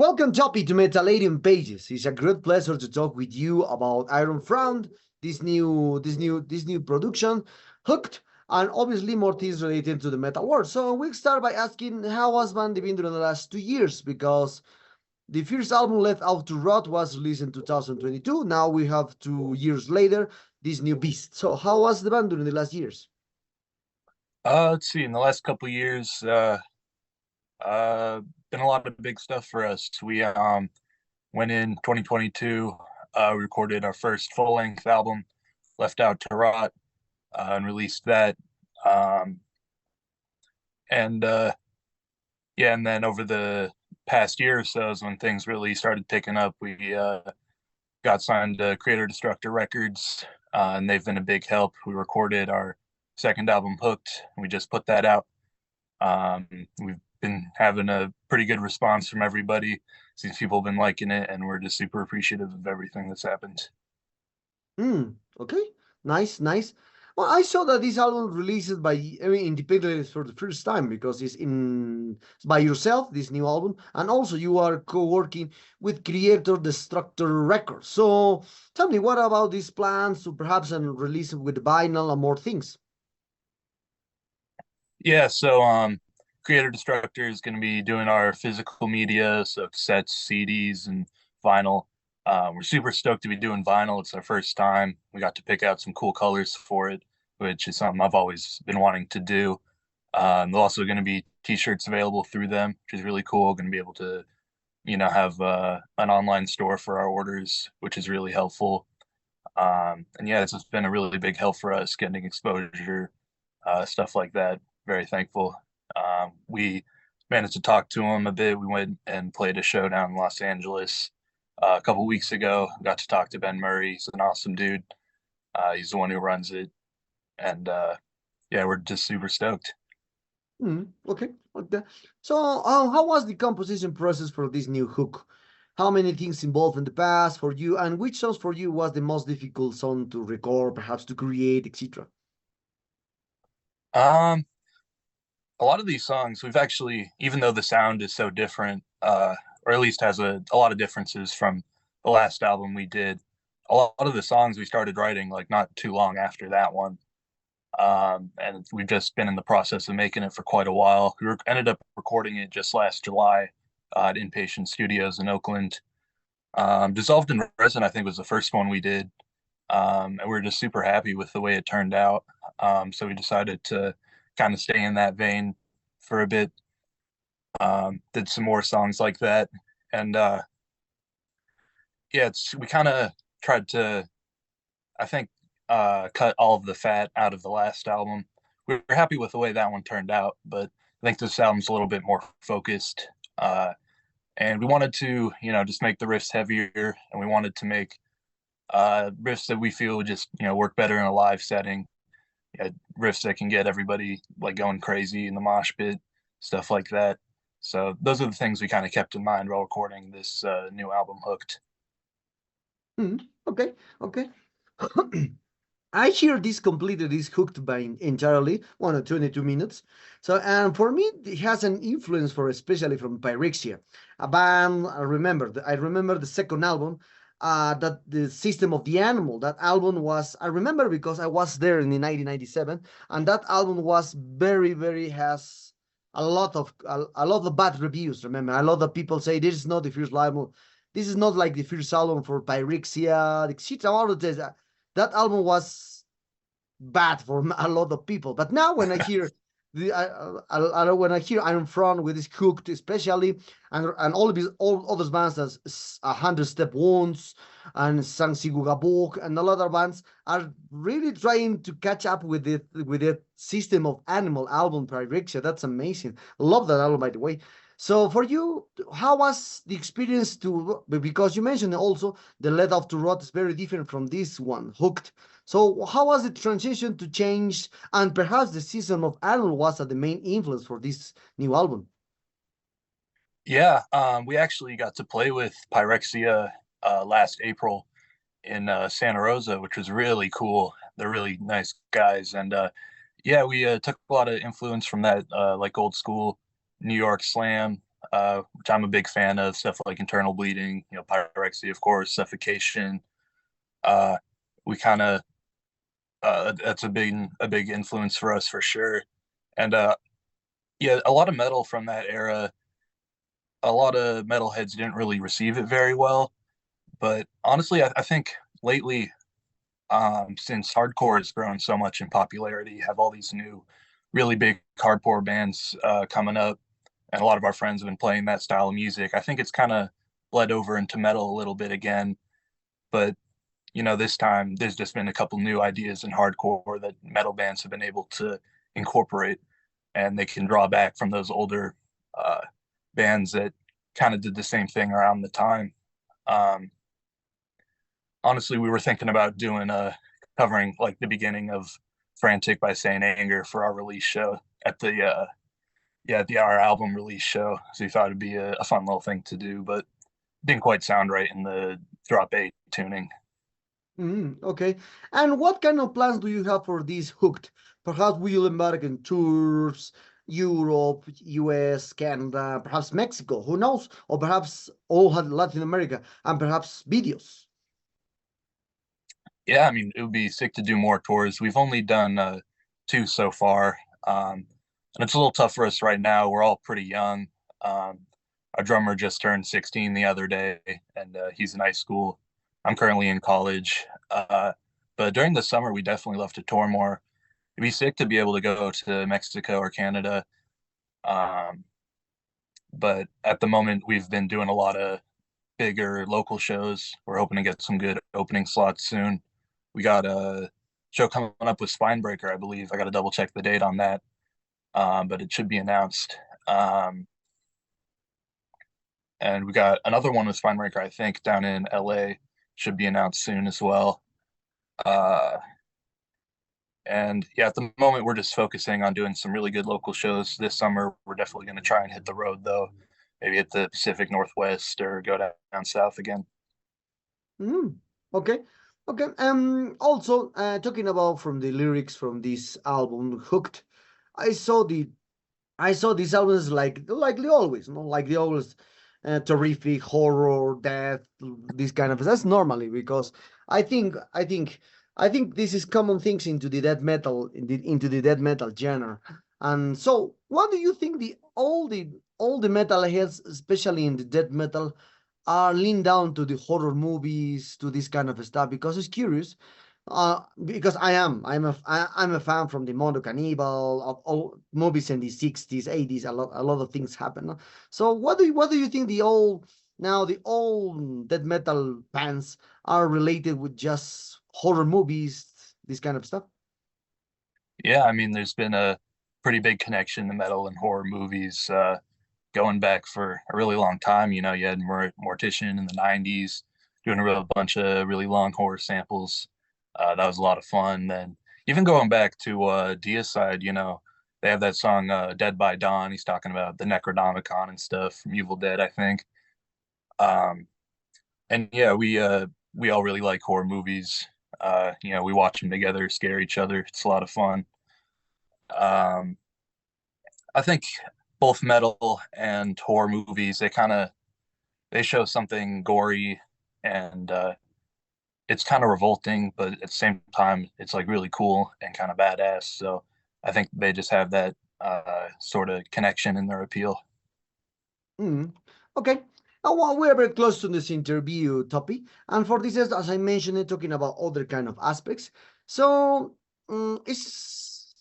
Welcome, Topey, to Metaladium Pages. It's a great pleasure to talk with you about Iron Frown, this new production, Hooked, and obviously more things related to the metal world. So we'll start by asking how has band been during the last 2 years, because the first album, Left Out to Rot, was released in 2022. Now we have 2 years later this new beast. So how was the band during the last years? Let's see. In the last couple of years, uh, been a lot of big stuff for us. We went in 2022. We recorded our first full length album, Left Out to Rot, and released that. Um, and Yeah, and then over the past year or so is when things really started picking up. We got signed to Creator Destructor Records, and they've been a big help. We recorded our second album, Hooked. We just put that out. We've been having a pretty good response from everybody. Seems people have been liking it, and we're just super appreciative of everything that's happened. Okay, nice, nice. Well, I saw that this album released by, I mean, independently for the first time, because it's by yourself, this new album, and also you are co-working with Creator Destructor Records. So tell me, what about these plans to perhaps release it with vinyl and more things? Yeah, so Creator Destructor is going to be doing our physical media, so cassettes, CDs, and vinyl. We're super stoked to be doing vinyl. It's our first time. We got to pick out some cool colors for it, which is something I've always been wanting to do. There's also going to be t-shirts available through them, which is really cool. Going to be able to, have an online store for our orders, which is really helpful. And yeah, it's just been a really big help for us getting exposure, stuff like that. Very thankful. We managed to talk to him a bit. We went and played a show down in Los Angeles a couple weeks ago. Got to talk to Ben Murray. He's an awesome dude. He's the one who runs it, and yeah, we're just super stoked. Okay, okay. So, how was the composition process for this new hook? How many things involved in the past for you, and which songs for you was the most difficult song to record, perhaps to create, etc.? Um, a lot of these songs we've actually, even though the sound is so different, or at least has a lot of differences from the last album we did. A lot of the songs we started writing like not too long after that one. And we've just been in the process of making it for quite a while. Ended up recording it just last July at Inpatient Studios in Oakland. Dissolved in Resin, I think, was the first one we did, and we are just super happy with the way it turned out. So we decided to kind of stay in that vein for a bit. Did some more songs like that, and yeah, we kind of tried to, I think, cut all of the fat out of the last album. We were happy with the way that one turned out, but I think this album's a little bit more focused. And we wanted to, just make the riffs heavier, and we wanted to make riffs that we feel would just, work better in a live setting. Yeah, riffs that can get everybody like going crazy in the mosh pit, stuff like that. So those are the things we kind of kept in mind while recording this new album, Hooked. Okay, okay. I hear this completed is hooked by entirely 1 or 22 minutes. So, and for me, it has an influence for especially from Pyrexia, a band. I remember the second album, that the System of the Animal. That album was, I remember because I was there in the 1997, and that album was very, very has a lot of bad reviews. Remember, a lot of people say this is not the first album. This is not like the first album for Pyrexia, etc. All of this. That album was bad for a lot of people. But now when I hear when I hear Iron Front with this Cooked, especially, and all other bands as 100 Step Wounds and Sang Sigugabok and a lot of bands are really trying to catch up with the System of Animal album Pyrexia. That's amazing. Love that album, by the way. So for you, how was the experience to, because you mentioned also the Let Off to Rot is very different from this one, Hooked. So how was the transition to change, and perhaps the season of Animal was the main influence for this new album? Yeah, we actually got to play with Pyrexia last April in Santa Rosa, which was really cool. They're really nice guys, and yeah, we took a lot of influence from that, like old school New York slam, which I'm a big fan of. Stuff like Internal Bleeding, Pyrexia, of course, Suffocation. Uh, we kind of that's a big influence for us for sure. And yeah, a lot of metal from that era. A lot of metalheads didn't really receive it very well, but honestly, I think lately, since hardcore has grown so much in popularity, you have all these new, really big hardcore bands coming up, and a lot of our friends have been playing that style of music. I think it's kind of bled over into metal a little bit again, but this time there's just been a couple new ideas in hardcore that metal bands have been able to incorporate, and they can draw back from those older uh, bands that kind of did the same thing around the time. Um, Honestly, we were thinking about doing covering like the beginning of Frantic by Saint Anger for our release show at the our album release show. So we thought it'd be a fun little thing to do, but didn't quite sound right in the drop A tuning. Okay. And what kind of plans do you have for this Hooked? Perhaps will you embark on tours, Europe, US, Canada, perhaps Mexico, who knows? Or perhaps all Latin America, and perhaps videos. Yeah, I mean, it would be sick to do more tours. We've only done two so far, and it's a little tough for us right now. We're all pretty young. Our drummer just turned 16 the other day, and he's in high school. I'm currently in college. But during the summer, we definitely love to tour more. It'd be sick to be able to go to Mexico or Canada. Um, but at the moment, we've been doing a lot of bigger local shows. We're hoping to get some good opening slots soon. We got a show coming up with Spinebreaker, I believe. I got to double check the date on that, but it should be announced. And we got another one with Spinebreaker, I think, down in LA. Should be announced soon as well. Uh, and yeah, at the moment, we're just focusing on doing some really good local shows this summer. We're definitely going to try and hit the road, though. Maybe hit the Pacific Northwest or go down south again. Mm, okay. Okay. Also, talking about from the lyrics from this album, Hooked, I saw the I saw these albums like they always, like they always terrific horror, death, this kind of that's normally because I think I think I think this is common things into the death metal into the death metal genre. And so, what do you think the metal heads, especially in the death metal, are leaned down to the horror movies, to this kind of stuff? Because it's curious because I'm a fan from the Mondo Cannibal of all movies in the 60s, 80s. A lot of things happen. No? So what do you think the old death metal bands are related with just horror movies, this kind of stuff? Yeah, I mean, there's been a pretty big connection to metal and horror movies going back for a really long time. You had Mortician in the 90s doing a real bunch of really long horror samples. That was a lot of fun. Then even going back to Deicide, they have that song Dead by Dawn. He's talking about the Necronomicon and stuff from Evil Dead, I think. Um, and yeah, we all really like horror movies. We watch them together, scare each other. It's a lot of fun. Um, I think both metal and horror movies, they show something gory and it's kind of revolting, but at the same time, it's like really cool and kind of badass. So I think they just have that sort of connection in their appeal. Mm. Okay. Well, we're very close to this interview topic, and for this, as I mentioned, talking about other kind of aspects. So, it's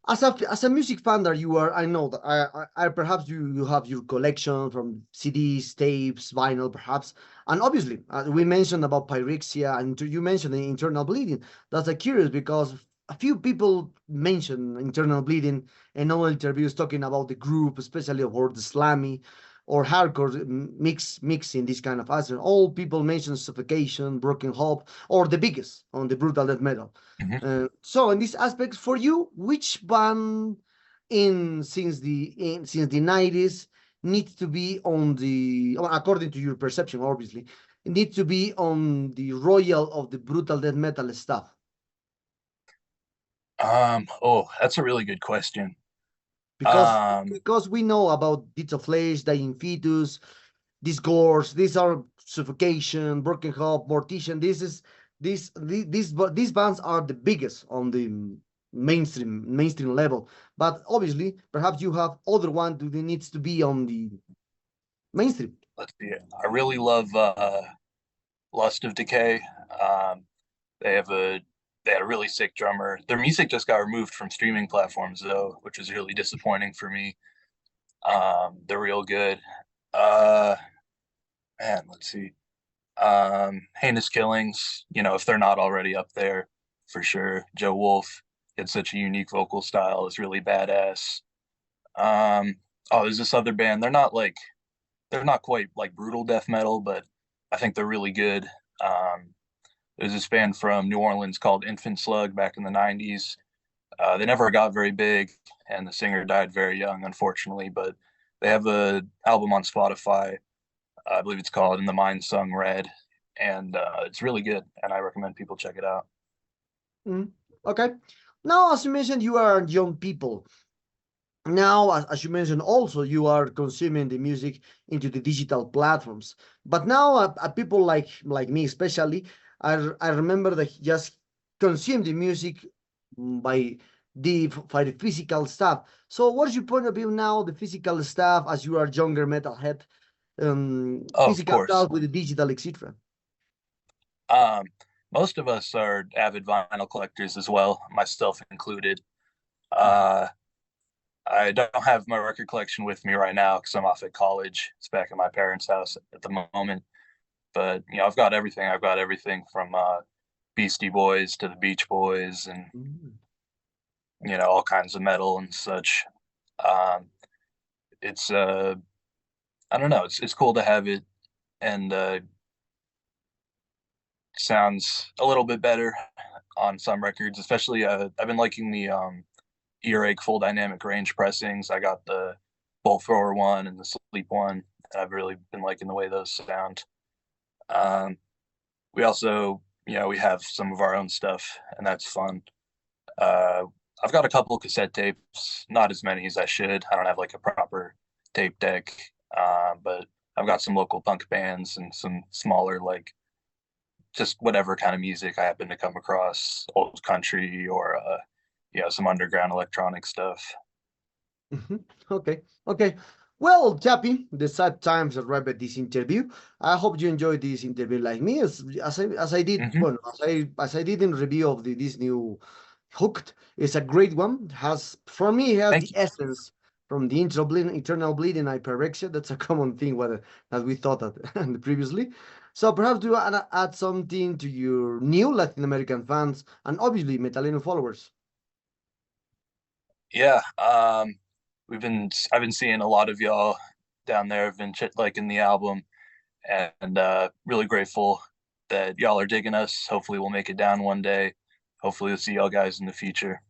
as a music fan that you are, I know that I perhaps you have your collection from CDs, tapes, vinyl, perhaps, and obviously we mentioned about pyrexia, and you mentioned the internal bleeding. That's curious because a few people mention internal bleeding in all interviews talking about the group, especially about the slammy or hardcore mixing this kind of answer. All people mention suffocation, broken hope, or the biggest on the brutal death metal. Mhm. So in this aspect, for you, which band since the 90s needs to be on the according to your perception, obviously, needs to be on the royal of the brutal death metal stuff? Oh, that's a really good question. Because Um, because we know about Deeds of Flesh, Dying Fetus, these gores, these are Suffocation, Broken Hope, Mortician. This is these bands are the biggest on the mainstream level. But obviously, perhaps you have other one that needs to be on the mainstream. let's see. I really love Lust of Decay. Um, they have a they had a really sick drummer. Their music just got removed from streaming platforms though, which was really disappointing for me. They're real good. Uh, man, let's see. Heinous Killings, if they're not already up there, for sure. Joe Wolf had such a unique vocal style, is really badass. Um, oh, there's this other band. They're not quite like brutal death metal, but I think they're really good. Um, there's this band from New Orleans called Infant Slug back in the 90s. They never got very big, and the singer died very young, unfortunately. But they have a album on Spotify. I believe it's called "In the Mind Sung Red," and it's really good. And I recommend people check it out. Mm, okay. Now, as you mentioned, you are young people. Now, as you mentioned, also you are consuming the music into the digital platforms. But now, people like me, especially, I remember that just consume the music by the physical stuff. So, what is your point of view now? The physical stuff, as you are younger metalhead, Oh, of physical course. stuff with the digital, etc. Um, Most of us are avid vinyl collectors as well, myself included. Uh, I don't have my record collection with me right now because I'm off at college. It's back at my parents' house at the moment. But I've got everything. I've got everything from Beastie Boys to the Beach Boys, and Mm. all kinds of metal and such. Um, it's I don't know. It's cool to have it, and sounds a little bit better on some records. Especially, I've been liking the earache full dynamic range pressings. I got the bolt thrower one and the sleep one. And I've really been liking the way those sound. Um, we also, we have some of our own stuff, and that's fun. Uh, I've got a couple cassette tapes, not as many as I should. I don't have like a proper tape deck, but I've got some local punk bands and some smaller, like just whatever kind of music I happen to come across, old country or some underground electronic stuff. Mhm. Okay, okay. Well, Chappy, the sad times arrived at this interview. I hope you enjoyed this interview like me, as I did. Hmm. Well, as I did in review of this new Hooked. It's a great one. Has for me it has the Thank you. essence from the internal bleeding hyperexia. That's a common thing whether that we thought that previously. So perhaps do you add something to your new Latin American fans and obviously Metalino followers. Yeah, I've been seeing a lot of y'all down there. Have been liking the album, and really grateful that y'all are digging us. Hopefully, we'll make it down one day. Hopefully, we'll see y'all guys in the future.